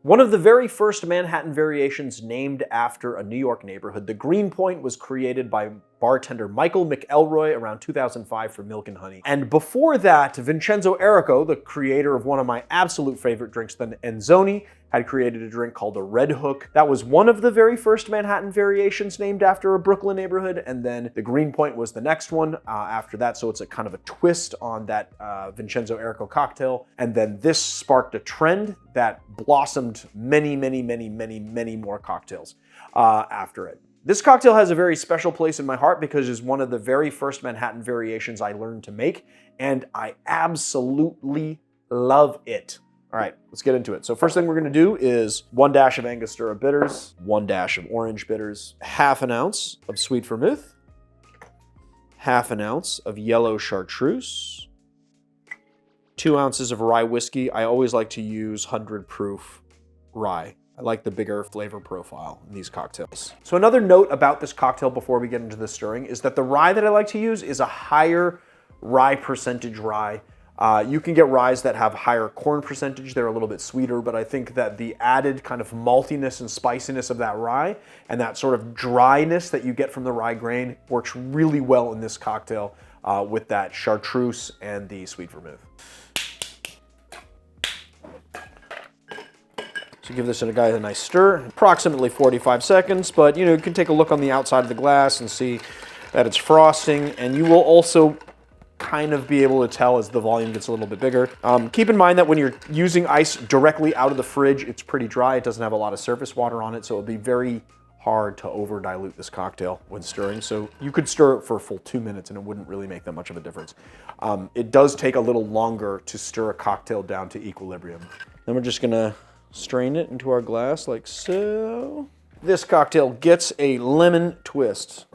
One of the very first Manhattan variations named after a New York neighborhood, the Greenpoint was created by bartender Michael McElroy around 2005 for Milk and Honey. And before that, Vincenzo Errico, the creator of one of my absolute favorite drinks, the Enzoni, had created a drink called a Red Hook. That was one of the very first Manhattan variations named after a Brooklyn neighborhood, and then the Greenpoint was the next one after that, so it's a kind of a twist on that Vincenzo Errico cocktail. And then this sparked a trend that blossomed many more cocktails after it. This cocktail has a very special place in my heart because it's one of the very first Manhattan variations I learned to make, and I absolutely love it. All right, let's get into it. So first thing we're gonna do is 1 dash of Angostura bitters, 1 dash of orange bitters, ½ an ounce of sweet vermouth, ½ an ounce of yellow chartreuse, 2 ounces of rye whiskey. I always like to use 100 proof rye. I like the bigger flavor profile in these cocktails. So another note about this cocktail before we get into the stirring is that the rye that I like to use is a higher rye percentage rye. You can get ryes that have higher corn percentage. They're a little bit sweeter, but I think that the added kind of maltiness and spiciness of that rye and that sort of dryness that you get from the rye grain works really well in this cocktail with that chartreuse and the sweet vermouth. So give this a nice stir, approximately 45 seconds, but you can take a look on the outside of the glass and see that it's frosting, and you will also kind of be able to tell as the volume gets a little bit bigger. Keep in mind that when you're using ice directly out of the fridge, it's pretty dry. It doesn't have a lot of surface water on it, so it'll be very hard to over dilute this cocktail when stirring. So you could stir it for a full 2 minutes and it wouldn't really make that much of a difference. It does take a little longer to stir a cocktail down to equilibrium. Then we're just gonna strain it into our glass like so. This cocktail gets a lemon twist.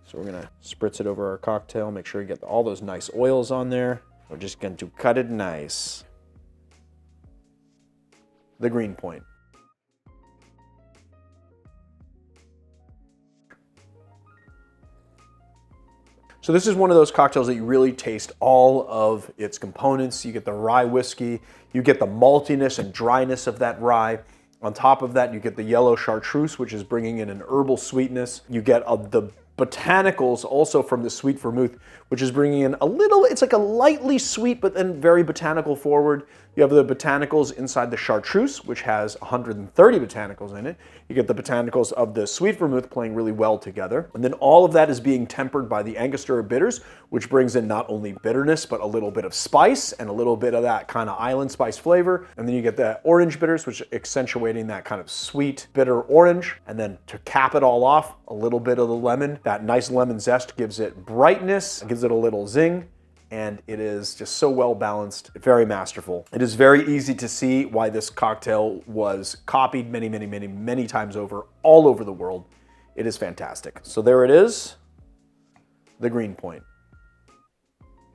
So we're gonna spritz it over our cocktail, make sure you get all those nice oils on there. We're just going to cut it nice. The Greenpoint. So this is one of those cocktails that you really taste all of its components. You get the rye whiskey, you get the maltiness and dryness of that rye. On top of that, you get the yellow chartreuse, which is bringing in an herbal sweetness. You get the botanicals also from the sweet vermouth, which is bringing in a little, it's like a lightly sweet, but then very botanical forward. You have the botanicals inside the chartreuse, which has 130 botanicals in it. You get the botanicals of the sweet vermouth playing really well together. And then all of that is being tempered by the Angostura bitters, which brings in not only bitterness, but a little bit of spice and a little bit of that kind of island spice flavor. And then you get the orange bitters, which are accentuating that kind of sweet, bitter orange. And then to cap it all off, a little bit of the lemon. That nice lemon zest gives it brightness, gives it a little zing. And it is just so well balanced, very masterful. It is very easy to see why this cocktail was copied many times over, all over the world. It is fantastic. So there it is, the Greenpoint.